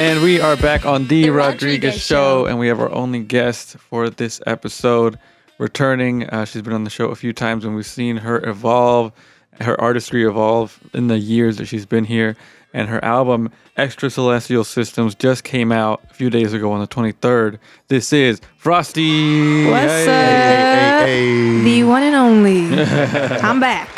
And we are back on The Rodriguez Show, and we have our only guest for this episode returning. She's been on the show a few times, and we've seen her evolve, her artistry evolve in the years that she's been here. And her album, Extra Celestial Systems, just came out a few days ago on the 23rd. This is Frosty. What's up? Hey. The one and only. I'm back.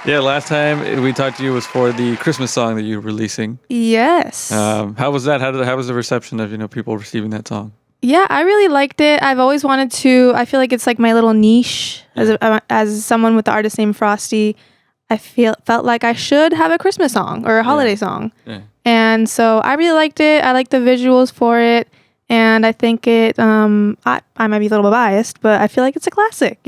Yeah, last time we talked to you was for the Christmas song that you're releasing. Yes. How was that? How was the reception of people receiving that song? Yeah, I really liked it. I've always wanted to. I feel like it's like my little niche as someone with the artist name Frosty. I felt like I should have a Christmas song or a holiday song. Yeah. And so I really liked it. I like the visuals for it. And I think it, I might be a little bit biased, but I feel like it's a classic,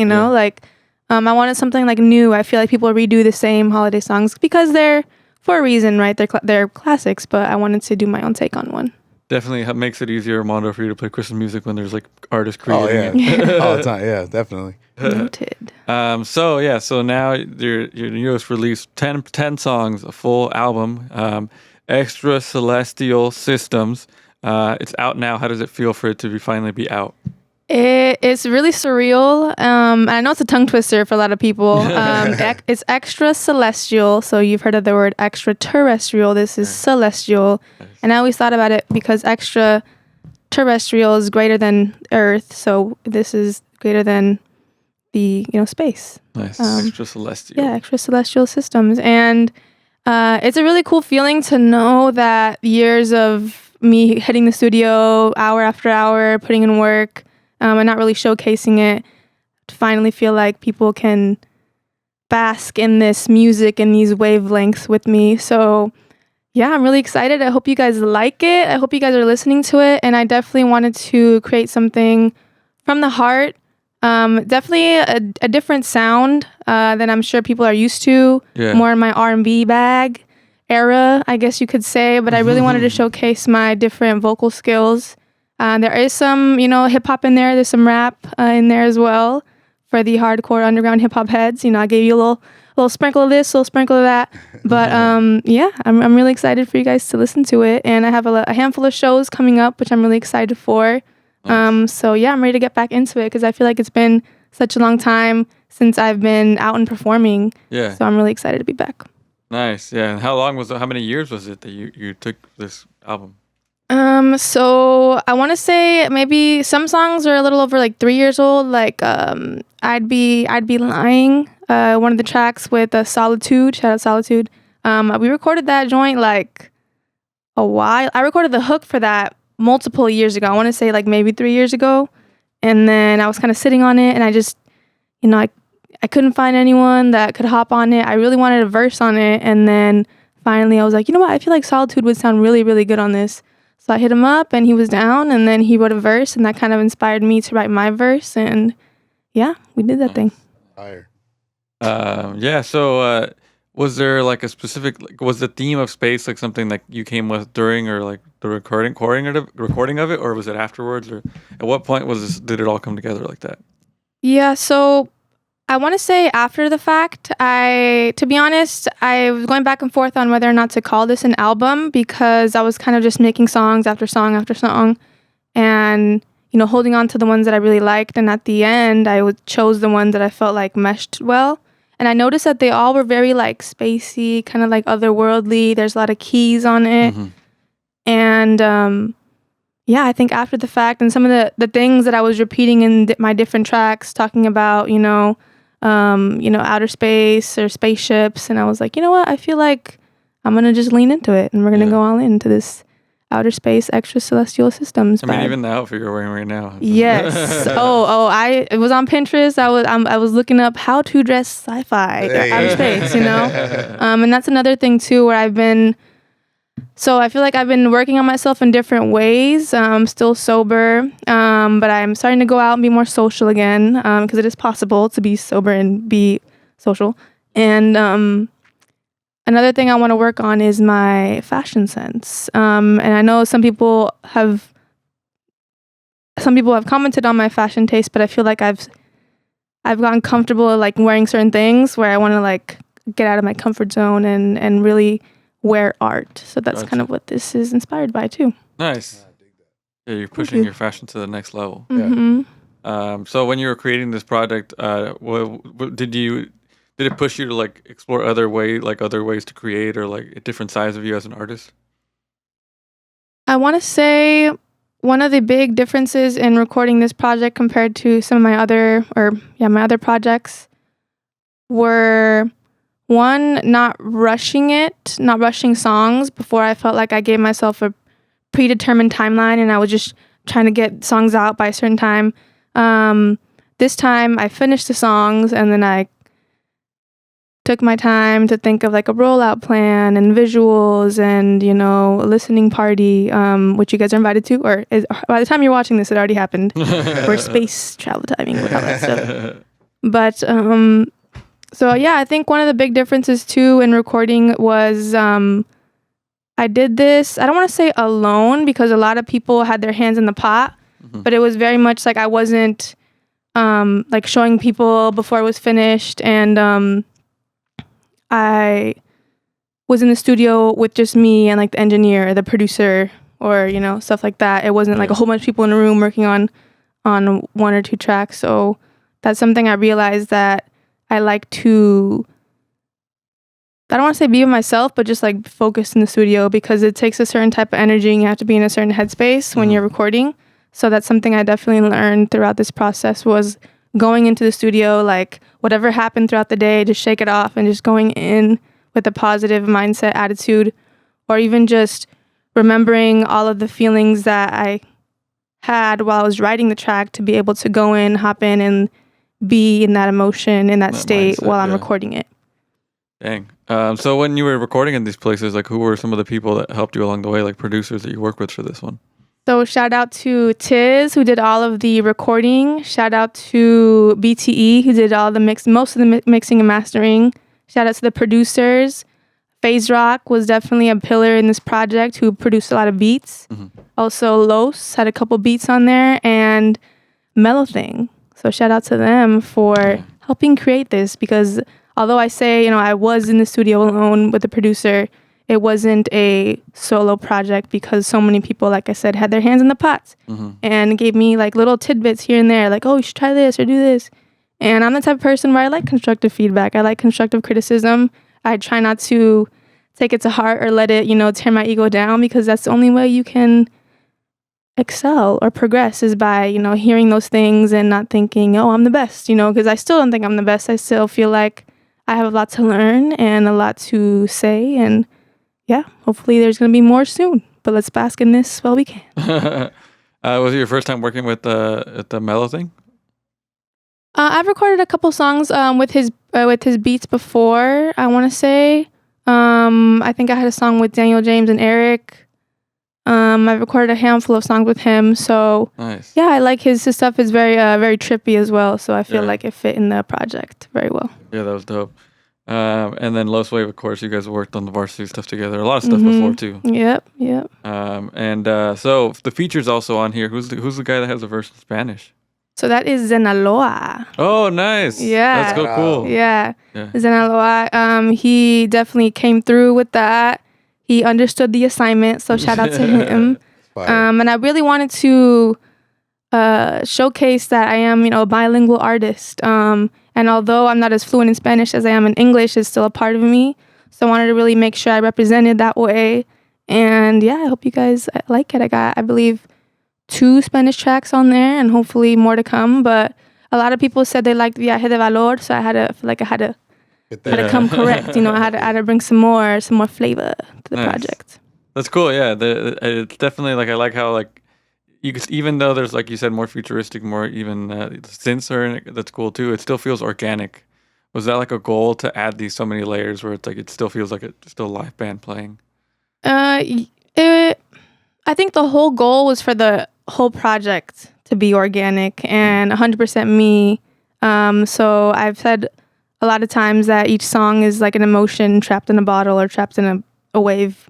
I wanted something like new. I feel like people redo the same holiday songs because they're, for a reason, right? They're classics, but I wanted to do my own take on one. Definitely makes it easier, Armando, for you to play Christmas music when there's like artists creating it. All the time. Yeah, definitely. Noted. So now your newest release, 10 songs, a full album, Extra Celestial Systems. It's out now. How does it feel for it to finally be out? It's really surreal. And I know it's a tongue twister for a lot of people. It's extra celestial. So you've heard of the word extraterrestrial. This is celestial. And I always thought about it because extra terrestrial is greater than Earth. So this is greater than the, space. Nice. Extra celestial. Yeah, extra celestial systems. And it's a really cool feeling to know that years of me hitting the studio hour after hour, putting in work, and not really showcasing it, to finally feel like people can bask in this music and these wavelengths with me. So yeah, I'm really excited. I hope you guys like it. I hope you guys are listening to it. And I definitely wanted to create something from the heart. Definitely a different sound than I'm sure people are used to. Yeah. More in my R&B bag era, I guess you could say. But I really wanted to showcase my different vocal skills. There is some, hip hop in there. There's some rap in there as well for the hardcore underground hip hop heads. I gave you a little sprinkle of this, a little sprinkle of that. But I'm really excited for you guys to listen to it. And I have a handful of shows coming up, which I'm really excited for. Nice. I'm ready to get back into it because I feel like it's been such a long time since I've been out and performing. Yeah. So I'm really excited to be back. Nice. Yeah. And how many years was it that you took this album? So I want to say maybe some songs are a little over like 3 years old. Like, I'd be lying. One of the tracks with Solitude, shout out Solitude. We recorded that joint like a while. I recorded the hook for that multiple years ago. I want to say like maybe 3 years ago. And then I was kind of sitting on it and I just, I couldn't find anyone that could hop on it. I really wanted a verse on it. And then finally I was like, you know what? I feel like Solitude would sound really, really good on this. So I hit him up and he was down and then he wrote a verse and that kind of inspired me to write my verse. And yeah, we did that thing. Fire. So was there like a specific, was the theme of space like something that you came with during or like the recording of it, or was it afterwards, or at what point did it all come together like that? Yeah, so I want to say after the fact. To be honest, I was going back and forth on whether or not to call this an album because I was kind of just making songs after song after song and, holding on to the ones that I really liked. And at the end, I chose the ones that I felt like meshed well. And I noticed that they all were very like spacey, kind of like otherworldly. There's a lot of keys on it. Mm-hmm. And I think after the fact and some of the things that I was repeating in my different tracks, talking about, outer space or spaceships. And I was like, you know what? I feel like I'm going to just lean into it and we're going to go all into this outer space extra celestial systems. I mean, even the outfit you're wearing right now. Yes. It was on Pinterest. I was looking up how to dress sci-fi outer space, and that's another thing too where I feel like I've been working on myself in different ways. I'm still sober, but I'm starting to go out and be more social again because it is possible to be sober and be social. And another thing I want to work on is my fashion sense. And I know some people have commented on my fashion taste, but I feel like I've gotten comfortable like wearing certain things where I want to like get out of my comfort zone and really wear art. So that's Gotcha. kind of what this is inspired by too. Nice. Yeah, you're pushing your fashion to the next level. Mm-hmm. So when you were creating this project, what did it push you to like explore other ways to create, or like a different sides of you as an artist? I want to say one of the big differences in recording this project compared to some of my other projects were, one, not rushing songs before I felt like I gave myself a predetermined timeline and I was just trying to get songs out by a certain time. This time I finished the songs and then I took my time to think of like a rollout plan and visuals and, a listening party, which you guys are invited to, or by the time you're watching this, it already happened. We're space travel timing with all that stuff. But, so yeah, I think one of the big differences too in recording was, I did this, I don't want to say alone because a lot of people had their hands in the pot, but it was very much like I wasn't, like showing people before it was finished, and, I was in the studio with just me and like the engineer, the producer, or stuff like that. It wasn't like a whole bunch of people in a room working on one or two tracks. So that's something I realized that I like to, I don't want to say be with myself, but just like focus in the studio because it takes a certain type of energy and you have to be in a certain headspace when you're recording. So that's something I definitely learned throughout this process, was going into the studio, like whatever happened throughout the day, just shake it off and just going in with a positive mindset, attitude, or even just remembering all of the feelings that I had while I was writing the track to be able to go in, hop in, and be in that emotion, in that state mindset, while I'm recording it. Dang. So when you were recording in these places, like who were some of the people that helped you along the way, like producers that you work with for this one? So shout out to Tiz, who did all of the recording. Shout out to BTE, who did all the most of the mixing and mastering. Shout out to the producers. FaZe Rock was definitely a pillar in this project, who produced a lot of beats. Also, Los had a couple beats on there, and Mellow Thing. So shout out to them for helping create this, because although I say, I was in the studio alone with the producer, it wasn't a solo project because so many people, like I said, had their hands in the pots and gave me like little tidbits here and there, like, oh, you should try this or do this. And I'm the type of person where I like constructive feedback. I like constructive criticism. I try not to take it to heart or let it, tear my ego down, because that's the only way you can excel or progress, is by, hearing those things and not thinking, oh, I'm the best, because I still don't think I'm the best. I still feel like I have a lot to learn and a lot to say, and yeah, hopefully there's going to be more soon, but let's bask in this while we can. Was it your first time working with the Mellow Thing? I've recorded a couple songs with his beats before, I want to say. I think I had a song with Daniel James and Eric. I've recorded a handful of songs with him, so nice. Yeah, I like his stuff is very very trippy as well, so I feel like it fit in the project very well. Yeah, that was dope. And then Los Wave, of course, you guys worked on the Varsity stuff together. A lot of stuff before too. Yep. So the feature's also on here. Who's the guy that has a verse in Spanish? So that is Zenaloa. Oh, nice. Yeah. That's cool. Yeah. Zenaloa. He definitely came through with that. He understood the assignment, so shout out to him. And I really wanted to showcase that I am, a bilingual artist. And although I'm not as fluent in Spanish as I am in English, it's still a part of me. So I wanted to really make sure I represented that way. And yeah, I hope you guys like it. I got, I believe, 2 Spanish tracks on there and hopefully more to come. But a lot of people said they liked Viaje de Valor, so I had to come correct. I had to bring some more flavor to the project. That's cool. Yeah, it's definitely like, I like how like you could, even though there's, like you said, more futuristic, more even synths are in it, that's cool too. It still feels organic. Was that like a goal to add these so many layers where it's like it still feels like it's still a live band playing? I think the whole goal was for the whole project to be organic and 100% me. So I've said a lot of times that each song is like an emotion trapped in a bottle or trapped in a wave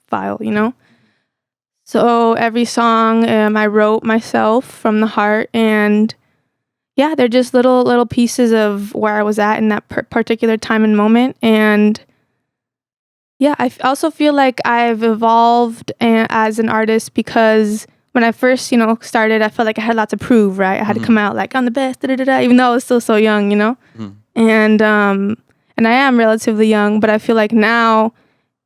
file, So every song I wrote myself from the heart, and yeah, they're just little pieces of where I was at in that particular time and moment. And Yeah, also feel like I've evolved as an artist because when I first, started, I felt like I had a lot to prove, right? I had to come out like I'm the best, even though I was still so young, And I am relatively young, but I feel like now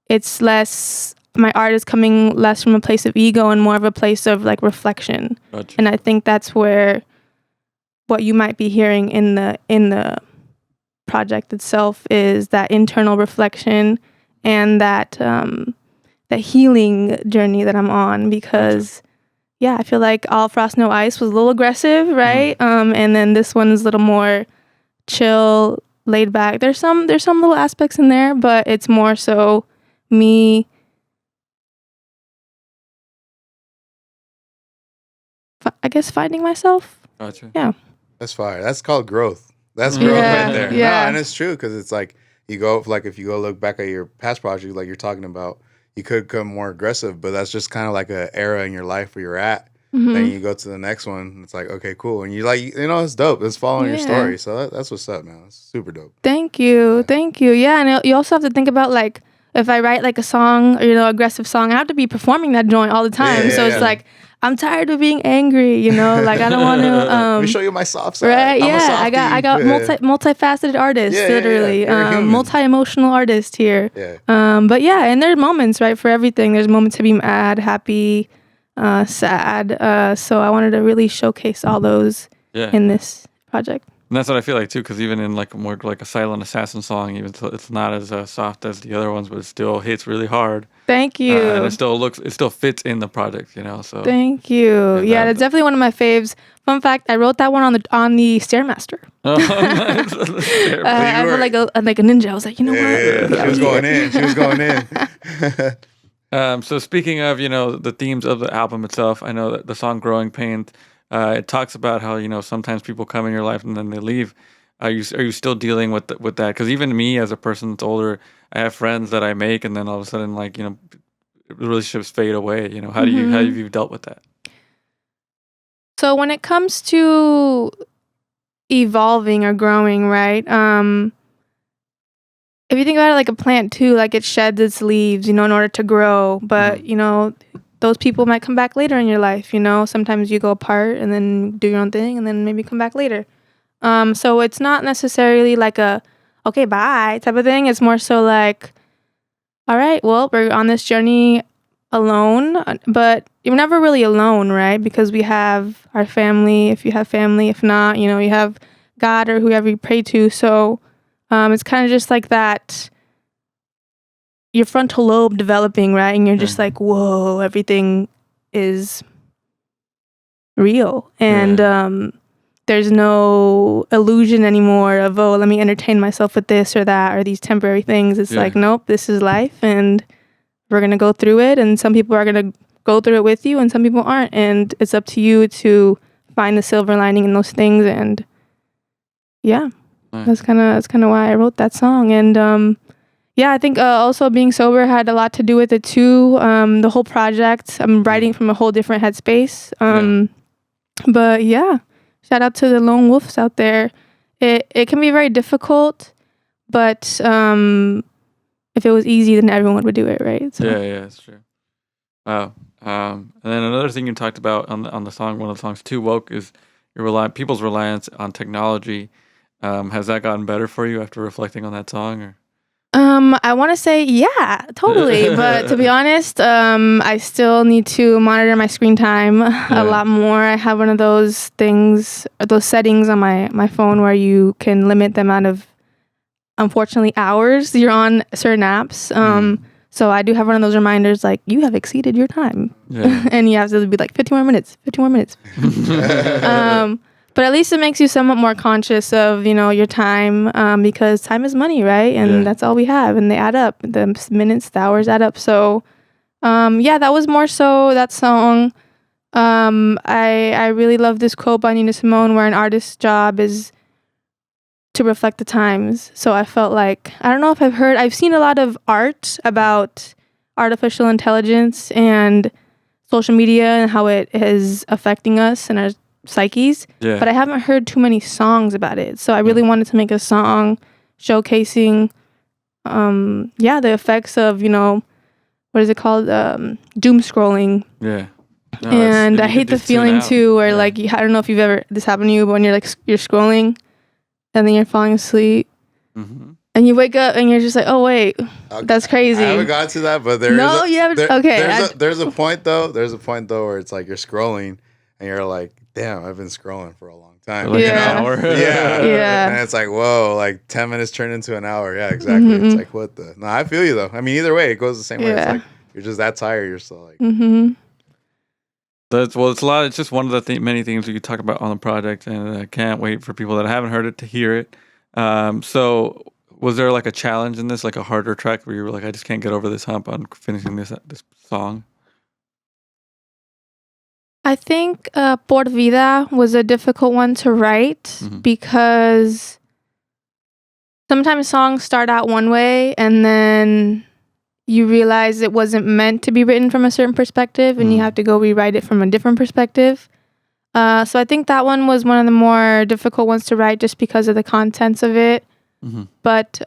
it's less, my art is coming less from a place of ego and more of a place of like reflection. Gotcha. And I think that's where what you might be hearing in the project itself is that internal reflection and that healing journey that I'm on, because I feel like All Frost No Ice was a little aggressive, right? And then this one's a little more chill, laid back. There's some little aspects in there, but it's more so me I guess finding myself. Gotcha. Yeah. That's fire. That's called growth. That's growth right there. Yeah. No, and it's true because it's like if you go look back at your past project, like you're talking about, you could become more aggressive, but that's just kind of like an era in your life where you're at. Then you go to the next one. It's like, okay, cool. And you like, it's dope. It's following your story. So that's what's up, man. It's super dope. Thank you. Thank you. Yeah. And you also have to think about like, if I write like a song or, aggressive song, I have to be performing that joint all the time. So it's like, I'm tired of being angry, like I don't want to. Let me show you my soft side. Right? I got multifaceted artist, literally, multi-emotional artist here. Yeah. But and there are moments, right, for everything. There's moments to be mad, happy, sad. So I wanted to really showcase all those in this project. And that's what I feel like too, because even in like more like a silent assassin song, even so it's not as soft as the other ones, but it still hits really hard. Thank you. And it still fits in the project, So thank you. Yeah, that's definitely one of my faves. Fun fact: I wrote that one on the Stairmaster. Oh, nice. I felt like a ninja. I was like, you know what? Yeah. She was going in. So speaking of, the themes of the album itself, I know that the song "Growing Pains," it talks about how sometimes people come in your life and then they leave. Are you still dealing with that? Because even me, as a person that's older, I have friends that I make, and then all of a sudden, like relationships fade away. How do you dealt with that? So when it comes to evolving or growing, right? If you think about it like a plant too, like it sheds its leaves, in order to grow. But those people might come back later in your life. Sometimes you go apart and then do your own thing, and then maybe come back later. So it's not necessarily like a, okay, bye type of thing. It's more so like, all right, well, we're on this journey alone, but you're never really alone, right? Because we have our family, if you have family. If not, you have God or whoever you pray to. So it's kind of just like that, your frontal lobe developing, right? And you're just like, whoa, everything is real. And there's no illusion anymore of, oh, let me entertain myself with this or that or these temporary things. It's like, nope, this is life and we're going to go through it. And some people are going to go through it with you and some people aren't. And it's up to you to find the silver lining in those things. And that's kind of why I wrote that song. And I think also being sober had a lot to do with it too. The whole project, I'm writing from a whole different headspace. But shout out to the lone wolves out there. It can be very difficult, but if it was easy, then everyone would do it, right? So. Yeah, that's true. Wow. And then another thing you talked about on the song, one of the songs, "Too Woke," is people's reliance on technology. Has that gotten better for you after reflecting on that song? Or? I want to say, yeah, totally. But to be honest, I still need to monitor my screen time a lot more. I have one of those things, those settings on my phone where you can limit the amount of, unfortunately, hours you're on certain apps. So I do have one of those reminders like, you have exceeded your time. Yeah. And you have to be like 15 more minutes. But at least it makes you somewhat more conscious of, your time, because time is money, right? And that's all we have. And they add up. The minutes, the hours add up. So, that was more so that song. I really love this quote by Nina Simone where an artist's job is to reflect the times. So I felt like, I don't know if I've seen a lot of art about artificial intelligence and social media and how it is affecting us and our psyches, but I haven't heard too many songs about it. So I really wanted to make a song showcasing the effects of, what is it called? Doom scrolling. Yeah. No, And I you hate could the just tune feeling out. too, where Yeah. like, I don't know if this happened to you, but when you're like, you're scrolling and then you're falling asleep Mhm. and you wake up and you're just like, oh wait, that's crazy. I haven't gotten to that, but there No, is you haven't? Okay, there's a point though. There's a point though where it's like you're scrolling and you're like, damn, I've been scrolling for a long time. Like an Yeah. hour. Yeah. Yeah. And it's like, whoa, like 10 minutes turned into an hour. Yeah, exactly. It's like, what the? No, I feel you though. I mean, either way, it goes the same way. It's Yeah. like you're just that tired. You're still like, It's a lot. It's just one of the many things we could talk about on the project, and I can't wait for people that haven't heard it to hear it. So, was there like a challenge in this, like a harder track where you were like, I just can't get over this hump on finishing this song? I think Por Vida was a difficult one to write because sometimes songs start out one way and then you realize it wasn't meant to be written from a certain perspective and you have to go rewrite it from a different perspective. So I think that one was one of the more difficult ones to write just because of the contents of it. But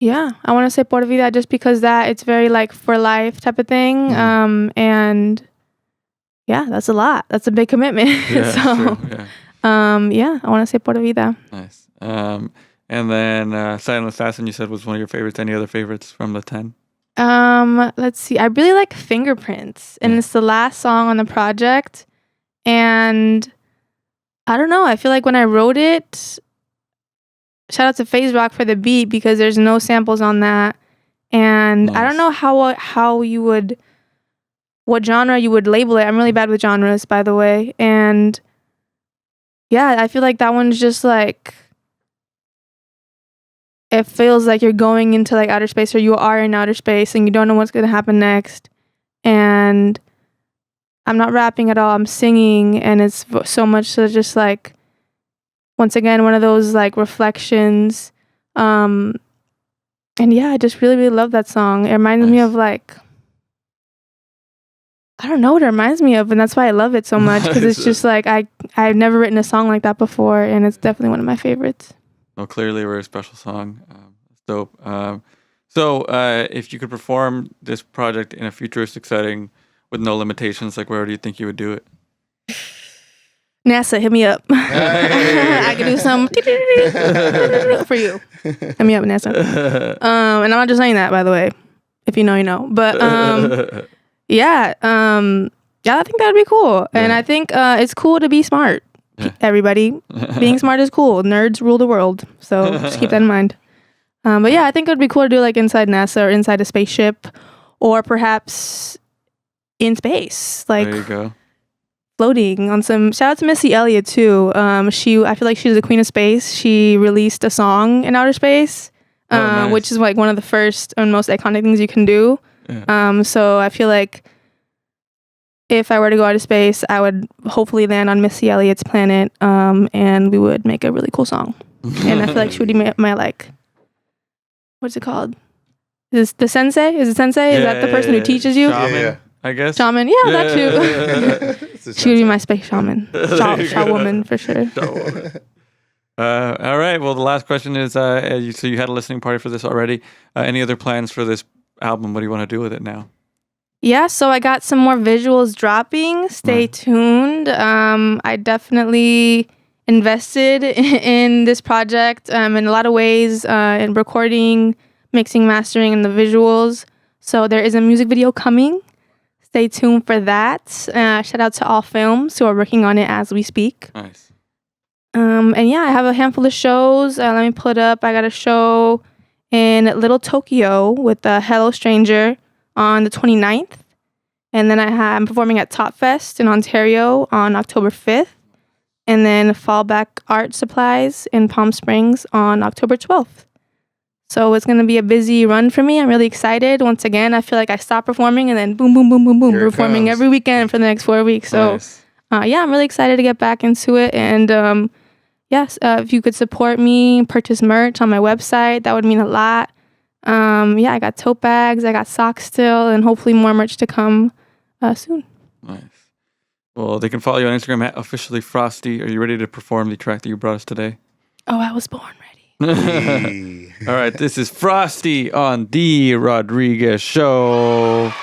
yeah, I want to say Por Vida just because that it's very like for life type of thing. And yeah, that's a lot. That's a big commitment. Yeah, so true. Yeah. yeah, I want to say Por Vida. Nice. And then Silent Assassin, you said was one of your favorites. Any other favorites from the 10? Let's see. I really like Fingerprints, and it's the last song on the project. And I don't know. I feel like when I wrote it, shout out to FaZe Rock for the beat because there's no samples on that. And I don't know how you would, what genre you would label it. I'm really bad with genres, by the way. And yeah, I feel like that one's just like, it feels like you're going into like outer space or you are in outer space and you don't know what's going to happen next. And I'm not rapping at all. I'm singing and it's so much so just like, once again, one of those like reflections. And yeah, I just really, really love that song. It reminds me of like, I don't know what it reminds me of. And that's why I love it so much because it's just like, I've never written a song like that before. And it's definitely one of my favorites. Oh, clearly a very special song. It's dope. So if you could perform this project in a futuristic setting with no limitations, like where do you think you would do it? NASA, hit me up. I can do some for you. Hit me up, NASA. And I'm not just saying that, by the way. If you know, you know. But yeah, I think that'd be cool. Yeah. And I think it's cool to be smart. Yeah. Everybody, being smart is cool. Nerds rule the world. So just keep that in mind. But yeah, I think it would be cool to do like inside NASA or inside a spaceship, or perhaps in space. Like, there you go. Floating on some. Shout out to Missy Elliott too. I feel like she's the queen of space. She released a song in outer space, nice. Which is like one of the first and most iconic things you can do. Yeah. So I feel like if I were to go out of space, I would hopefully land on Missy Elliott's planet, and we would make a really cool song. And I feel like she would be my like, what's it called? Is the sensei? Is it sensei? Is that the person who teaches you? Shaman, I guess. Shaman, yeah, that too. She would be my space shaman. Shaw woman for sure. All right. Well, the last question is: so you had a listening party for this already. Any other plans for this album? What do you want to do with it now? Yeah, so I got some more visuals dropping. Stay tuned. I definitely invested in this project in a lot of ways, in recording, mixing, mastering, and the visuals. So there is a music video coming. Stay tuned for that. Shout out to All Films who are working on it as we speak. Nice. And yeah, I have a handful of shows. Let me pull it up. I got a show in Little Tokyo with Hello Stranger on the 29th. And then I'm performing at Top Fest in Ontario on October 5th. And then Fallback Art Supplies in Palm Springs on October 12th. So it's going to be a busy run for me. I'm really excited. Once again, I feel like I stopped performing and then boom, boom, boom, boom, boom, performing every weekend for the next 4 weeks. So nice. Yeah, I'm really excited to get back into it. And yes, if you could support me, purchase merch on my website, that would mean a lot. Yeah, I got tote bags, I got socks still, and hopefully more merch to come soon. Nice. Well, they can follow you on Instagram at officially Frosty. Are you ready to perform the track that you brought us today? Oh, I was born ready. Hey. All right, this is Frosty on The Rodriguez Show.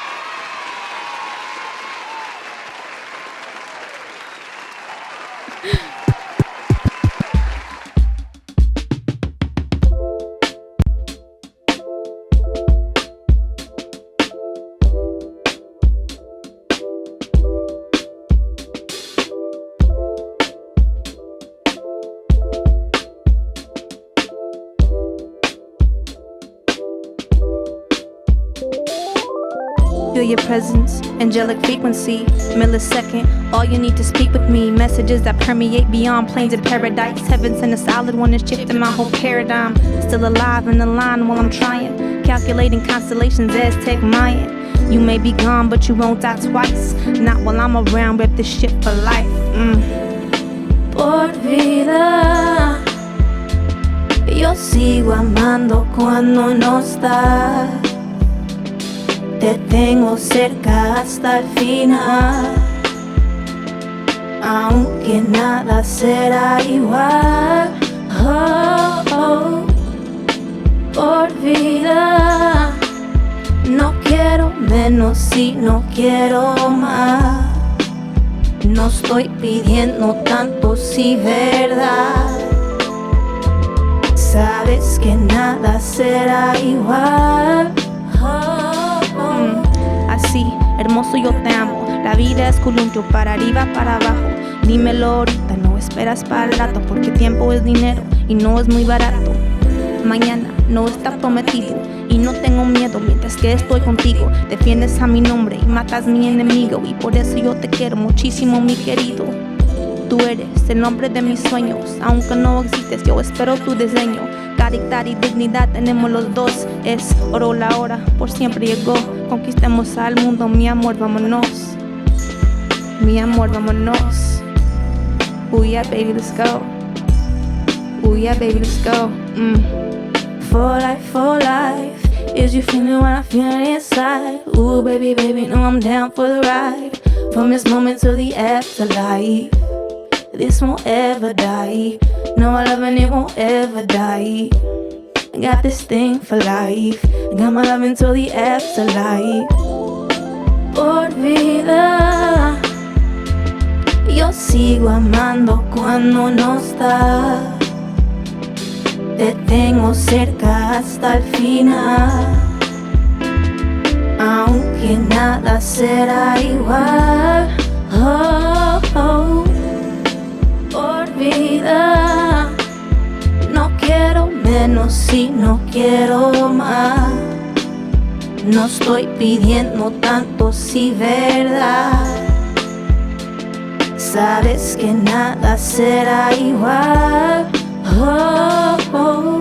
Feel your presence, angelic frequency, millisecond. All you need to speak with me. Messages that permeate beyond planes of paradise. Heaven sent a solid one is shifting my whole paradigm. Still alive in the line while I'm trying. Calculating constellations, Aztec, Mayan. You may be gone, but you won't die twice. Not while I'm around, rep this shit for life. Por vida, yo sigo amando cuando no estás. Te tengo cerca hasta el final, aunque nada será igual. Oh, oh, por vida, no quiero menos y no quiero más. No estoy pidiendo tanto si verdad. Sabes que nada será igual. Así, hermoso yo te amo. La vida es columpio, para arriba, para abajo. Dímelo ahorita, no esperas para el rato, porque tiempo es dinero y no es muy barato. Mañana no está prometido y no tengo miedo mientras que estoy contigo. Defiendes a mi nombre y matas a mi enemigo, y por eso yo te quiero muchísimo, mi querido. Tú eres el nombre de mis sueños, aunque no existes, yo espero tu diseño. Carácter y dignidad tenemos los dos, es oro la hora, por siempre llegó. Conquistemos al mundo, mi amor, vámonos. Mi amor, vámonos. Oh yeah, baby, let's go. Oh yeah, baby, let's go. For life, is you feeling what I'm feeling inside? Ooh, baby, baby, know I'm down for the ride. From this moment to the afterlife, this won't ever die. No, I love and it won't ever die. I got this thing for life. I got my love until the afterlife. Por vida, yo sigo amando cuando no estás. Te tengo cerca hasta el final, aunque nada será igual. Oh, oh. Por vida, no quiero menos y no quiero más. No estoy pidiendo tanto si verdad. Sabes que nada será igual. Oh, oh.